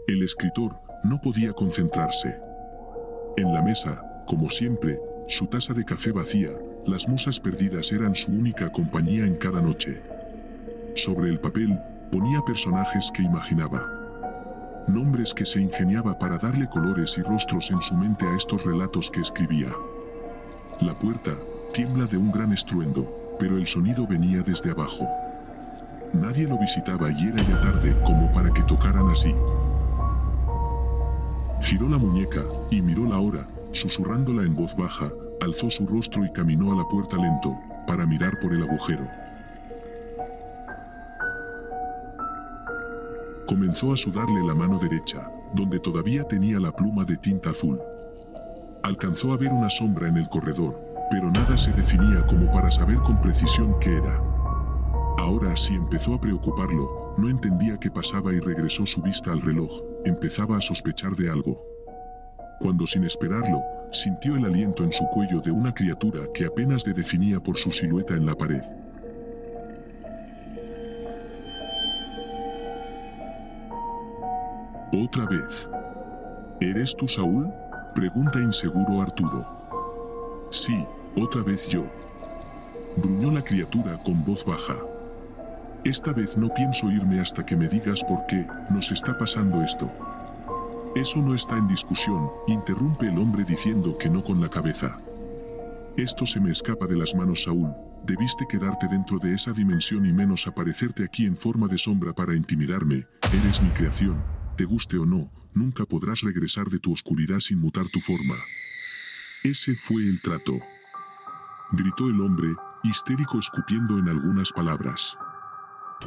El escritor no podía concentrarse. En la mesa, como siempre, su taza de café vacía, las musas perdidas eran su única compañía en cada noche. Sobre el papel, ponía personajes que imaginaba. Nombres que se ingeniaba para darle colores y rostros en su mente a estos relatos que escribía. La puerta tiembla de un gran estruendo, pero el sonido venía desde abajo. Nadie lo visitaba y era ya tarde como para que tocaran así. Giró la muñeca y miró la hora, susurrándola en voz baja, alzó su rostro y caminó a la puerta lento, para mirar por el agujero. Comenzó a sudarle la mano derecha, donde todavía tenía la pluma de tinta azul. Alcanzó a ver una sombra en el corredor, pero nada se definía como para saber con precisión qué era. Ahora sí empezó a preocuparlo, no entendía qué pasaba y regresó su vista al reloj, empezaba a sospechar de algo. Cuando sin esperarlo, sintió el aliento en su cuello de una criatura que apenas le definía por su silueta en la pared. Otra vez. ¿Eres tú, Saúl?, pregunta inseguro Arturo. Sí, otra vez yo. Gruñó la criatura con voz baja. Esta vez no pienso irme hasta que me digas por qué nos está pasando esto. Eso no está en discusión, interrumpe el hombre diciendo que no con la cabeza. Esto se me escapa de las manos, Saúl. Debiste quedarte dentro de esa dimensión y menos aparecerte aquí en forma de sombra para intimidarme. Eres mi creación. Te guste o no, nunca podrás regresar de tu oscuridad sin mutar tu forma. Ese fue el trato. Gritó el hombre, histérico, escupiendo en algunas palabras.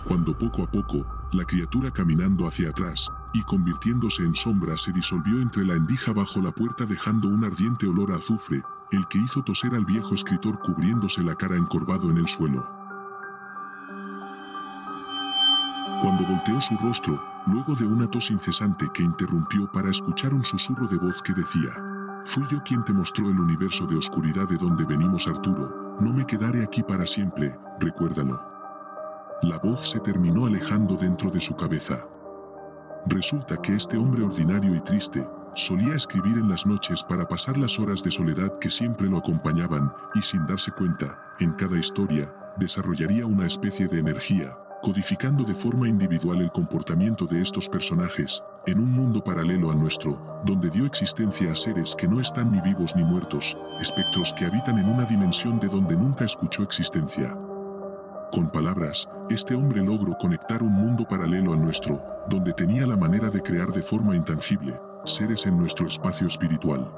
Cuando poco a poco, la criatura caminando hacia atrás y convirtiéndose en sombra se disolvió entre la endija bajo la puerta dejando un ardiente olor a azufre, el que hizo toser al viejo escritor cubriéndose la cara encorvado en el suelo. Cuando volteó su rostro, luego de una tos incesante que interrumpió para escuchar un susurro de voz que decía: fui yo quien te mostró el universo de oscuridad de donde venimos, Arturo, no me quedaré aquí para siempre, recuérdalo. La voz se terminó alejando dentro de su cabeza. Resulta que este hombre ordinario y triste solía escribir en las noches para pasar las horas de soledad que siempre lo acompañaban, y sin darse cuenta, en cada historia, desarrollaría una especie de energía, codificando de forma individual el comportamiento de estos personajes, en un mundo paralelo al nuestro, donde dio existencia a seres que no están ni vivos ni muertos, espectros que habitan en una dimensión de donde nunca escuchó existencia. Con palabras, este hombre logró conectar un mundo paralelo al nuestro, donde tenía la manera de crear de forma intangible, seres en nuestro espacio espiritual.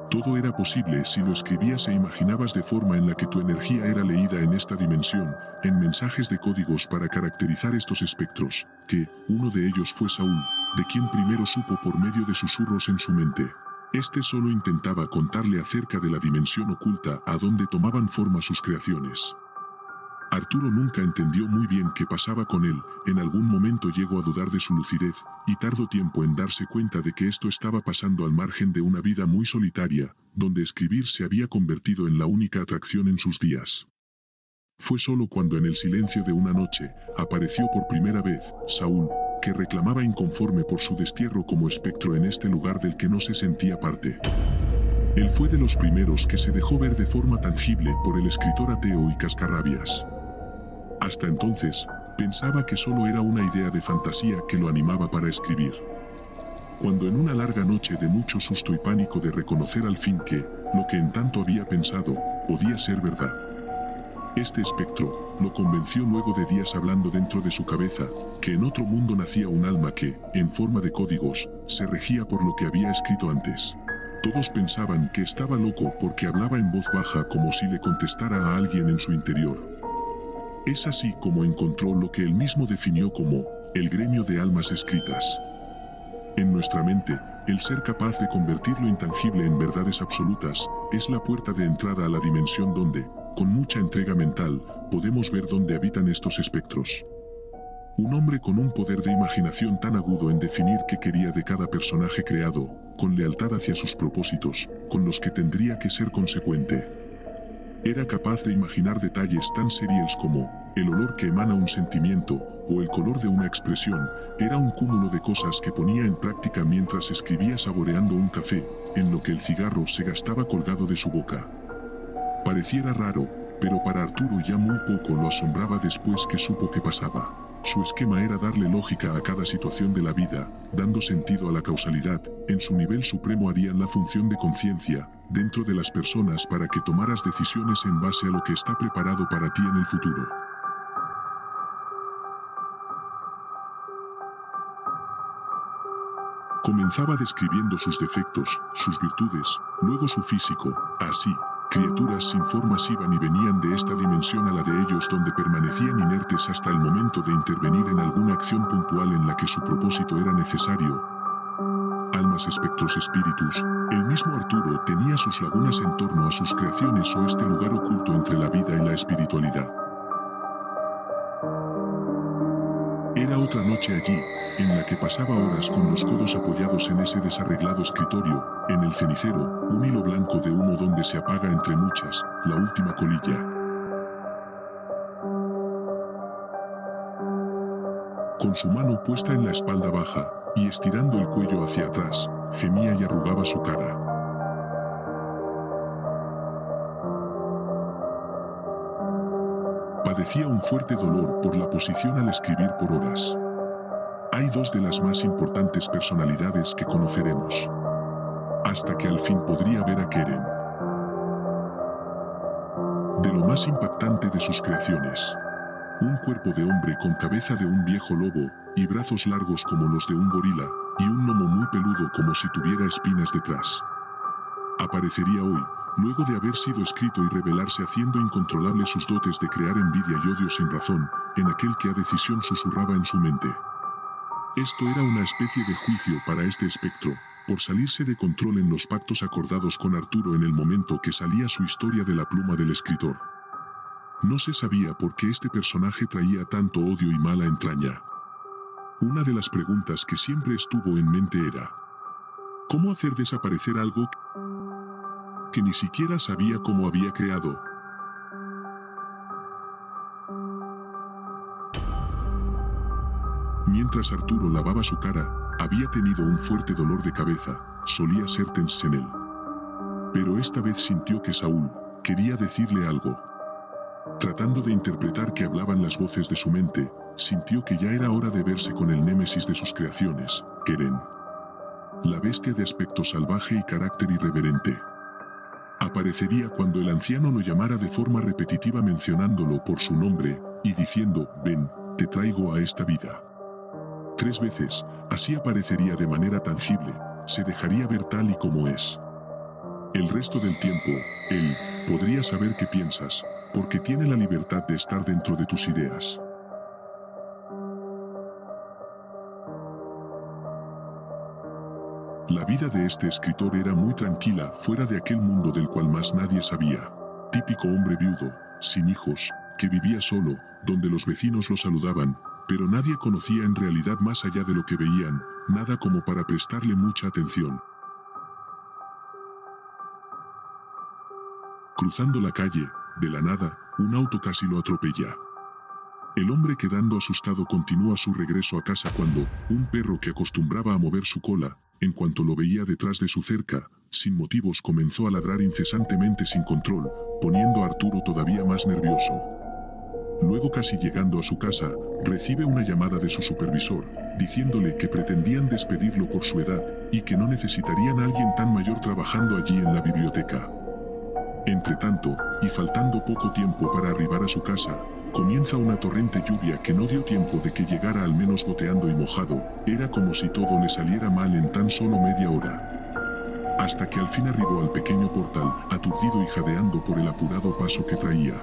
Todo era posible si lo escribías e imaginabas de forma en la que tu energía era leída en esta dimensión, en mensajes de códigos para caracterizar estos espectros, que, uno de ellos fue Saúl, de quien primero supo por medio de susurros en su mente. Este solo intentaba contarle acerca de la dimensión oculta a donde tomaban forma sus creaciones. Arturo nunca entendió muy bien qué pasaba con él, en algún momento llegó a dudar de su lucidez, y tardó tiempo en darse cuenta de que esto estaba pasando al margen de una vida muy solitaria, donde escribir se había convertido en la única atracción en sus días. Fue solo cuando en el silencio de una noche, apareció por primera vez, Saúl, que reclamaba inconforme por su destierro como espectro en este lugar del que no se sentía parte. Él fue de los primeros que se dejó ver de forma tangible por el escritor ateo y cascarrabias. Hasta entonces, pensaba que solo era una idea de fantasía que lo animaba para escribir. Cuando en una larga noche de mucho susto y pánico de reconocer al fin que, lo que en tanto había pensado, podía ser verdad. Este espectro, lo convenció luego de días hablando dentro de su cabeza, que en otro mundo nacía un alma que, en forma de códigos, se regía por lo que había escrito antes. Todos pensaban que estaba loco porque hablaba en voz baja como si le contestara a alguien en su interior. Es así como encontró lo que él mismo definió como el gremio de almas escritas. En nuestra mente, el ser capaz de convertir lo intangible en verdades absolutas es la puerta de entrada a la dimensión donde, con mucha entrega mental, podemos ver dónde habitan estos espectros. Un hombre con un poder de imaginación tan agudo en definir qué quería de cada personaje creado, con lealtad hacia sus propósitos, con los que tendría que ser consecuente. Era capaz de imaginar detalles tan serios como el olor que emana un sentimiento o el color de una expresión. Era un cúmulo de cosas que ponía en práctica mientras escribía saboreando un café, en lo que el cigarro se gastaba colgado de su boca. Pareciera raro, pero para Arturo ya muy poco lo asombraba después que supo qué pasaba. Su esquema era darle lógica a cada situación de la vida, dando sentido a la causalidad. En su nivel supremo harían la función de conciencia dentro de las personas para que tomaras decisiones en base a lo que está preparado para ti en el futuro. Comenzaba describiendo sus defectos, sus virtudes, luego su físico. Así, criaturas sin formas iban y venían de esta dimensión a la de ellos, donde permanecían inertes hasta el momento de intervenir en alguna acción puntual en la que su propósito era necesario. Almas, espectros, espíritus. El mismo Arturo tenía sus lagunas en torno a sus creaciones o este lugar oculto entre la vida y la espiritualidad. Era otra noche allí, en la que pasaba horas con los codos apoyados en ese desarreglado escritorio, en el cenicero, un hilo blanco de humo donde se apaga entre muchas, la última colilla. Con su mano puesta en la espalda baja, y estirando el cuello hacia atrás, gemía y arrugaba su cara. Padecía un fuerte dolor por la posición al escribir por horas. Hay dos de las más importantes personalidades que conoceremos. Hasta que al fin podría ver a Keren. De lo más impactante de sus creaciones. Un cuerpo de hombre con cabeza de un viejo lobo, y brazos largos como los de un gorila, y un lomo muy peludo como si tuviera espinas detrás. Aparecería hoy, luego de haber sido escrito y revelarse haciendo incontrolable sus dotes de crear envidia y odio sin razón, en aquel que a decisión susurraba en su mente. Esto era una especie de juicio para este espectro, por salirse de control en los pactos acordados con Arturo en el momento que salía su historia de la pluma del escritor. No se sabía por qué este personaje traía tanto odio y mala entraña. Una de las preguntas que siempre estuvo en mente era: ¿cómo hacer desaparecer algo que ni siquiera sabía cómo había creado? Mientras Arturo lavaba su cara, había tenido un fuerte dolor de cabeza, solía ser tenso en él. Pero esta vez sintió que Saúl quería decirle algo. Tratando de interpretar que hablaban las voces de su mente, sintió que ya era hora de verse con el némesis de sus creaciones, Keren. La bestia de aspecto salvaje y carácter irreverente. Aparecería cuando el anciano lo llamara de forma repetitiva mencionándolo por su nombre, y diciendo: ven, te traigo a esta vida. 3 veces, así aparecería de manera tangible, se dejaría ver tal y como es. El resto del tiempo, él podría saber qué piensas, porque tiene la libertad de estar dentro de tus ideas. La vida de este escritor era muy tranquila fuera de aquel mundo del cual más nadie sabía. Típico hombre viudo, sin hijos, que vivía solo, donde los vecinos lo saludaban, pero nadie conocía en realidad más allá de lo que veían, nada como para prestarle mucha atención. Cruzando la calle, de la nada, un auto casi lo atropella. El hombre, quedando asustado, continúa su regreso a casa cuando un perro que acostumbraba a mover su cola, en cuanto lo veía detrás de su cerca, sin motivos comenzó a ladrar incesantemente sin control, poniendo a Arturo todavía más nervioso. Luego, casi llegando a su casa, recibe una llamada de su supervisor, diciéndole que pretendían despedirlo por su edad, y que no necesitarían a alguien tan mayor trabajando allí en la biblioteca. Entretanto, y faltando poco tiempo para arribar a su casa, comienza una torrente lluvia que no dio tiempo de que llegara al menos goteando y mojado. Era como si todo le saliera mal en tan solo media hora. Hasta que al fin arribó al pequeño portal, aturdido y jadeando por el apurado paso que traía.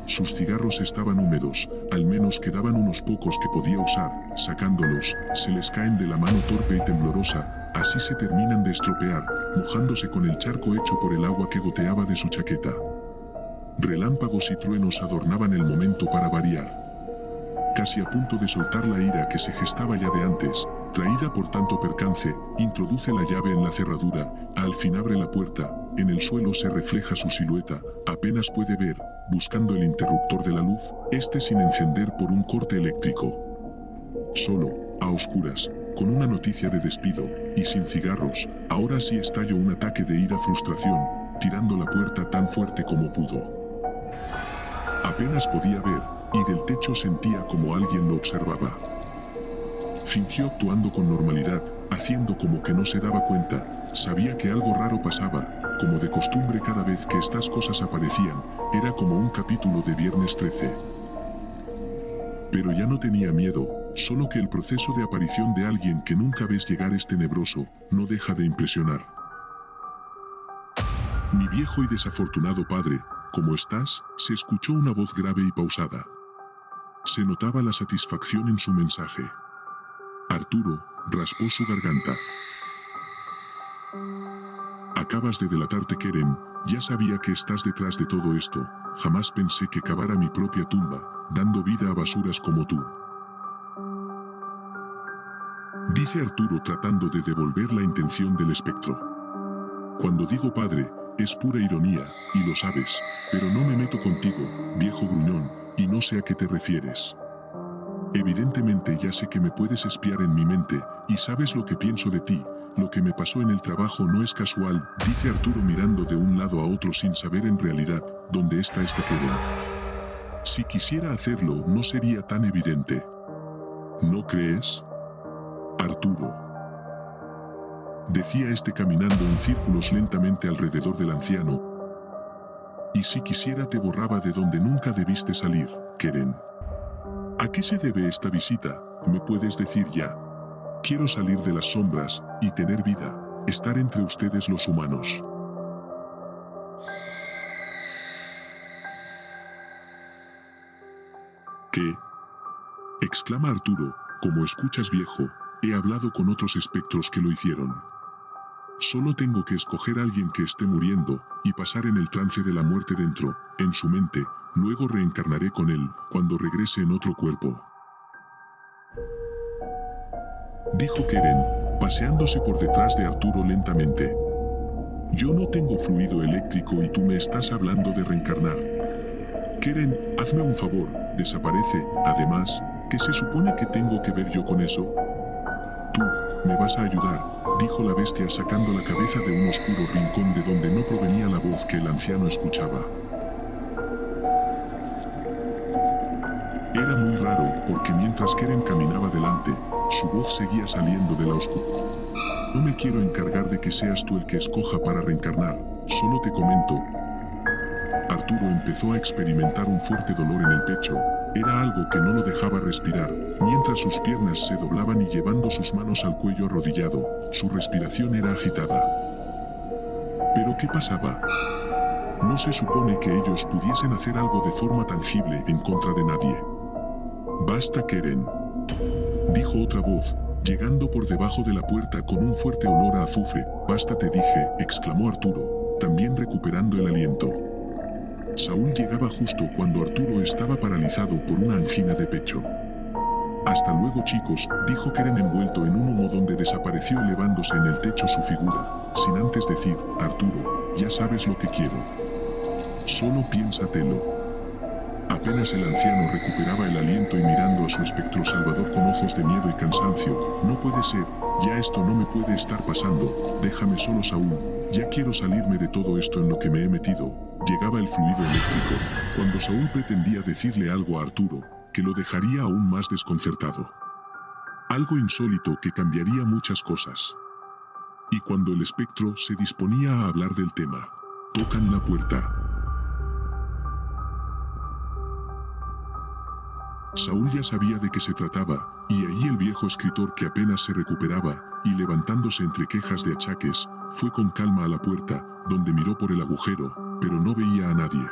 Sus cigarros estaban húmedos, al menos quedaban unos pocos que podía usar. Sacándolos, se les caen de la mano torpe y temblorosa, así se terminan de estropear, mojándose con el charco hecho por el agua que goteaba de su chaqueta. Relámpagos y truenos adornaban el momento para variar. Casi a punto de soltar la ira que se gestaba ya de antes, traída por tanto percance, introduce la llave en la cerradura, al fin abre la puerta, en el suelo se refleja su silueta, apenas puede ver, buscando el interruptor de la luz, este sin encender por un corte eléctrico. Solo, a oscuras, con una noticia de despido, y sin cigarros, ahora sí estalló un ataque de ira-frustración, tirando la puerta tan fuerte como pudo. Apenas podía ver, y del techo sentía como alguien lo observaba. Fingió actuando con normalidad, haciendo como que no se daba cuenta, sabía que algo raro pasaba, como de costumbre cada vez que estas cosas aparecían, era como un capítulo de Viernes 13. Pero ya no tenía miedo, solo que el proceso de aparición de alguien que nunca ves llegar es tenebroso, no deja de impresionar. Mi viejo y desafortunado padre, ¿cómo estás?, se escuchó una voz grave y pausada. Se notaba la satisfacción en su mensaje. Arturo raspó su garganta. Acabas de delatarte, Keren, ya sabía que estás detrás de todo esto, jamás pensé que cavara mi propia tumba, dando vida a basuras como tú. Dice Arturo tratando de devolver la intención del espectro. Cuando digo padre, es pura ironía, y lo sabes, pero no me meto contigo, viejo gruñón, y no sé a qué te refieres. Evidentemente ya sé que me puedes espiar en mi mente, y sabes lo que pienso de ti, lo que me pasó en el trabajo no es casual, dice Arturo mirando de un lado a otro sin saber en realidad dónde está este Keren. Si quisiera hacerlo no sería tan evidente. ¿No crees? Arturo. Decía este caminando en círculos lentamente alrededor del anciano. Y si quisiera te borraba de donde nunca debiste salir, Keren. ¿A qué se debe esta visita? ¿Me puedes decir ya? Quiero salir de las sombras y tener vida, estar entre ustedes los humanos. ¿Qué? Exclama Arturo, como escuchas viejo, he hablado con otros espectros que lo hicieron. Solo tengo que escoger a alguien que esté muriendo, y pasar en el trance de la muerte dentro, en su mente, luego reencarnaré con él, cuando regrese en otro cuerpo. Dijo Keren, paseándose por detrás de Arturo lentamente. Yo no tengo fluido eléctrico y tú me estás hablando de reencarnar. Keren, hazme un favor, desaparece, además, ¿qué se supone que tengo que ver yo con eso? Tú, me vas a ayudar, dijo la bestia sacando la cabeza de un oscuro rincón de donde no provenía la voz que el anciano escuchaba. Era muy raro, porque mientras Keren caminaba delante, su voz seguía saliendo de la oscuridad. No me quiero encargar de que seas tú el que escoja para reencarnar, solo te comento. Arturo empezó a experimentar un fuerte dolor en el pecho, era algo que no lo dejaba respirar, mientras sus piernas se doblaban y llevando sus manos al cuello arrodillado, su respiración era agitada. ¿Pero qué pasaba? No se supone que ellos pudiesen hacer algo de forma tangible en contra de nadie. Basta, Keren, dijo otra voz, llegando por debajo de la puerta con un fuerte olor a azufre. Basta, te dije, exclamó Arturo, también recuperando el aliento. Saúl llegaba justo cuando Arturo estaba paralizado por una angina de pecho. Hasta luego, chicos, dijo Keren envuelto en un humo donde desapareció elevándose en el techo su figura, sin antes decir, Arturo, ya sabes lo que quiero. Solo piénsatelo. Apenas el anciano recuperaba el aliento y mirando a su espectro salvador con ojos de miedo y cansancio, no puede ser, ya esto no me puede estar pasando, déjame solo, Saúl, ya quiero salirme de todo esto en lo que me he metido. Llegaba el fluido eléctrico, cuando Saúl pretendía decirle algo a Arturo, que lo dejaría aún más desconcertado. Algo insólito que cambiaría muchas cosas. Y cuando el espectro se disponía a hablar del tema, tocan la puerta. Saúl ya sabía de qué se trataba, y allí el viejo escritor que apenas se recuperaba, y levantándose entre quejas de achaques, fue con calma a la puerta, donde miró por el agujero, pero no veía a nadie.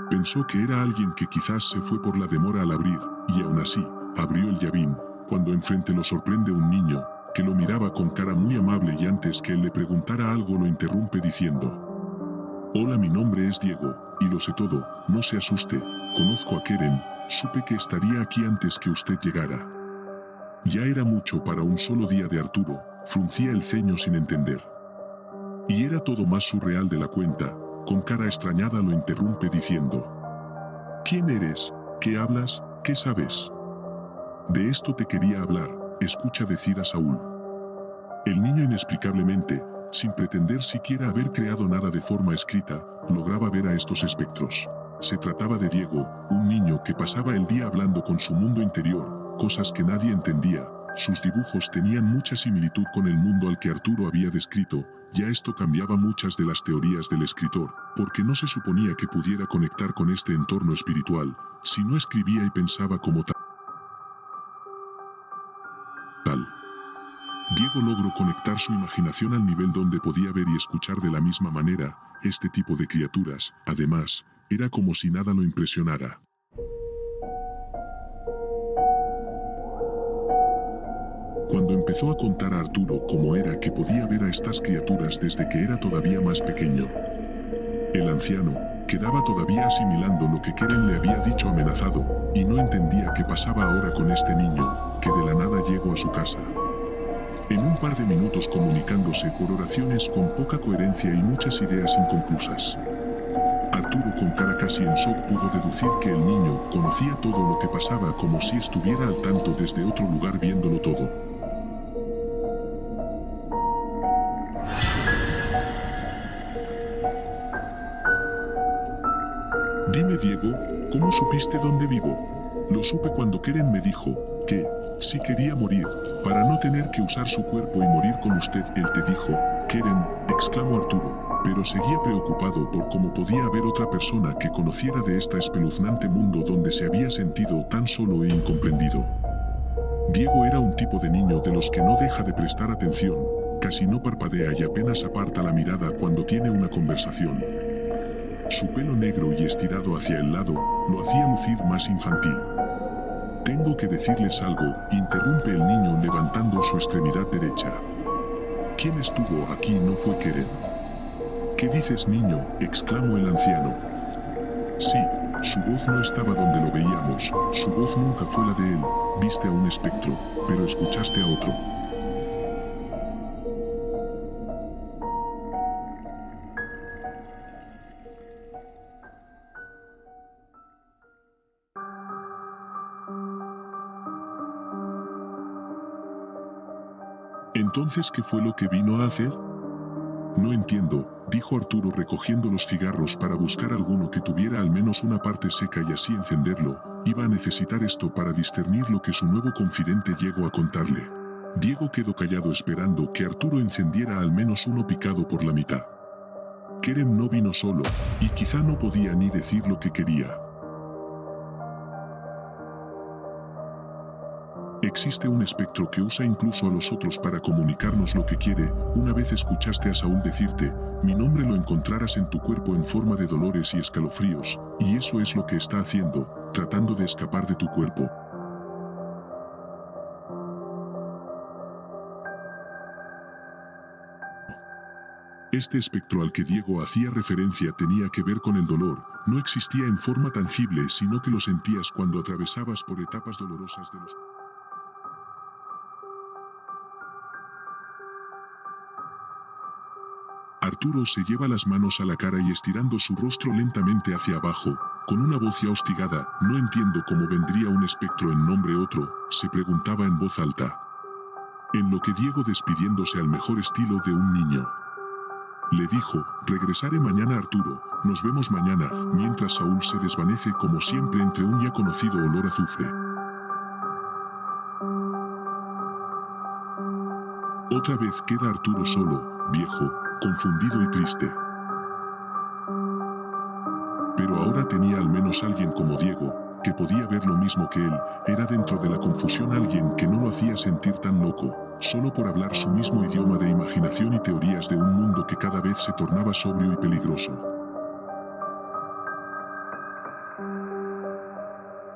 Pensó que era alguien que quizás se fue por la demora al abrir, y aún así, abrió el llavín, cuando enfrente lo sorprende un niño, que lo miraba con cara muy amable y antes que él le preguntara algo lo interrumpe diciendo: Hola, mi nombre es Diego, y lo sé todo, no se asuste, conozco a Keren, supe que estaría aquí antes que usted llegara. Ya era mucho para un solo día de Arturo, fruncía el ceño sin entender. Y era todo más surreal de la cuenta. Con cara extrañada lo interrumpe diciendo: ¿Quién eres? ¿Qué hablas? ¿Qué sabes? De esto te quería hablar, escucha decir a Saúl. El niño inexplicablemente, sin pretender siquiera haber creado nada de forma escrita, lograba ver a estos espectros. Se trataba de Diego, un niño que pasaba el día hablando con su mundo interior, cosas que nadie entendía. Sus dibujos tenían mucha similitud con el mundo al que Arturo había descrito. Ya esto cambiaba muchas de las teorías del escritor, porque no se suponía que pudiera conectar con este entorno espiritual, si no escribía y pensaba como tal. Diego logró conectar su imaginación al nivel donde podía ver y escuchar de la misma manera este tipo de criaturas. Además, era como si nada lo impresionara. Cuando empezó a contar a Arturo cómo era que podía ver a estas criaturas desde que era todavía más pequeño, el anciano quedaba todavía asimilando lo que Keren le había dicho amenazado, y no entendía qué pasaba ahora con este niño, que de la nada llegó a su casa. En un par de minutos comunicándose por oraciones con poca coherencia y muchas ideas inconclusas. Arturo, con cara casi en shock, pudo deducir que el niño conocía todo lo que pasaba, como si estuviera al tanto desde otro lugar viéndolo todo. Dime, Diego, ¿cómo supiste dónde vivo? Lo supe cuando Keren me dijo que, si quería morir, para no tener que usar su cuerpo y morir con usted. Él te dijo, Keren, exclamó Arturo, pero seguía preocupado por cómo podía haber otra persona que conociera de este espeluznante mundo donde se había sentido tan solo e incomprendido. Diego era un tipo de niño de los que no deja de prestar atención, casi no parpadea y apenas aparta la mirada cuando tiene una conversación. Su pelo negro y estirado hacia el lado lo hacía lucir más infantil. Tengo que decirles algo, interrumpe el niño levantando su extremidad derecha. Quien estuvo aquí no fue Keren. ¿Qué dices, niño?, exclamó el anciano. Sí, su voz no estaba donde lo veíamos, su voz nunca fue la de él. Viste a un espectro, pero escuchaste a otro. Entonces, ¿qué fue lo que vino a hacer? No entiendo, dijo Arturo recogiendo los cigarros para buscar alguno que tuviera al menos una parte seca y así encenderlo. Iba a necesitar esto para discernir lo que su nuevo confidente llegó a contarle. Diego quedó callado esperando que Arturo encendiera al menos uno picado por la mitad. Keren no vino solo, y quizá no podía ni decir lo que quería. Existe un espectro que usa incluso a los otros para comunicarnos lo que quiere. Una vez escuchaste a Saúl decirte, mi nombre lo encontrarás en tu cuerpo en forma de dolores y escalofríos, y eso es lo que está haciendo, tratando de escapar de tu cuerpo. Este espectro al que Diego hacía referencia tenía que ver con el dolor. No existía en forma tangible, sino que lo sentías cuando atravesabas por etapas dolorosas de los... Arturo se lleva las manos a la cara y estirando su rostro lentamente hacia abajo, con una voz ya hostigada, no entiendo cómo vendría un espectro en nombre otro, se preguntaba en voz alta. En lo que Diego, despidiéndose al mejor estilo de un niño, le dijo, regresaré mañana, Arturo, nos vemos mañana, mientras Saúl se desvanece como siempre entre un ya conocido olor a azufre. Otra vez queda Arturo solo, viejo, confundido y triste. Pero ahora tenía al menos alguien como Diego, que podía ver lo mismo que él. Era dentro de la confusión alguien que no lo hacía sentir tan loco, solo por hablar su mismo idioma de imaginación y teorías de un mundo que cada vez se tornaba sobrio y peligroso.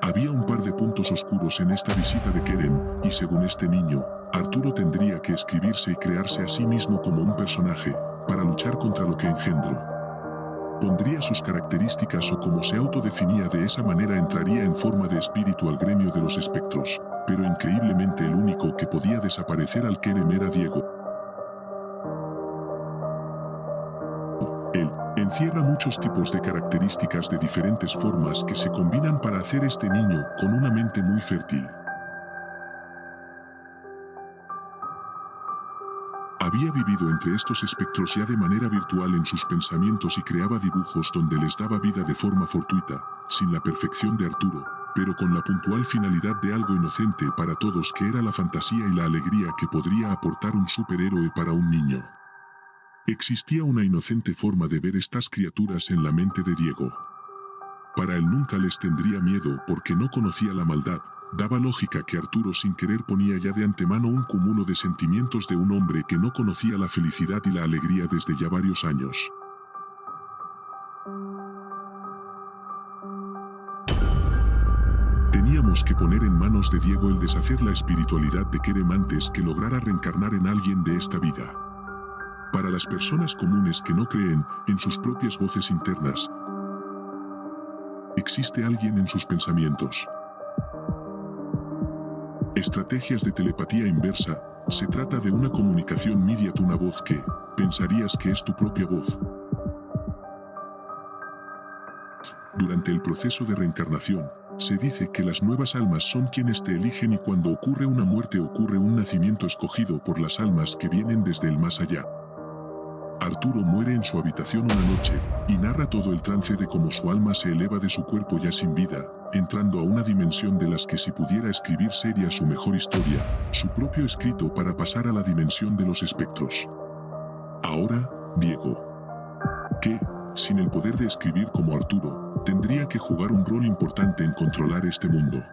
Había un par de puntos oscuros en esta visita de Keren, y según este niño, Arturo tendría que escribirse y crearse a sí mismo como un personaje, para luchar contra lo que engendró. Pondría sus características o como se autodefinía de esa manera entraría en forma de espíritu al gremio de los espectros, pero increíblemente el único que podía desaparecer al Keren era Diego. Encierra muchos tipos de características de diferentes formas que se combinan para hacer este niño con una mente muy fértil. Había vivido entre estos espectros ya de manera virtual en sus pensamientos y creaba dibujos donde les daba vida de forma fortuita, sin la perfección de Arturo, pero con la puntual finalidad de algo inocente para todos, que era la fantasía y la alegría que podría aportar un superhéroe para un niño. Existía una inocente forma de ver estas criaturas en la mente de Diego. Para él nunca les tendría miedo porque no conocía la maldad. Daba lógica que Arturo sin querer ponía ya de antemano un cúmulo de sentimientos de un hombre que no conocía la felicidad y la alegría desde ya varios años. Teníamos que poner en manos de Diego el deshacer la espiritualidad de Kerem antes que lograra reencarnar en alguien de esta vida. Para las personas comunes que no creen en sus propias voces internas, existe alguien en sus pensamientos. Estrategias de telepatía inversa. Se trata de una comunicación mediante una voz que pensarías que es tu propia voz. Durante el proceso de reencarnación, se dice que las nuevas almas son quienes te eligen, y cuando ocurre una muerte ocurre un nacimiento escogido por las almas que vienen desde el más allá. Arturo muere en su habitación una noche, y narra todo el trance de cómo su alma se eleva de su cuerpo ya sin vida, entrando a una dimensión de las que si pudiera escribir sería su mejor historia, su propio escrito para pasar a la dimensión de los espectros. Ahora, Diego, que, sin el poder de escribir como Arturo, tendría que jugar un rol importante en controlar este mundo.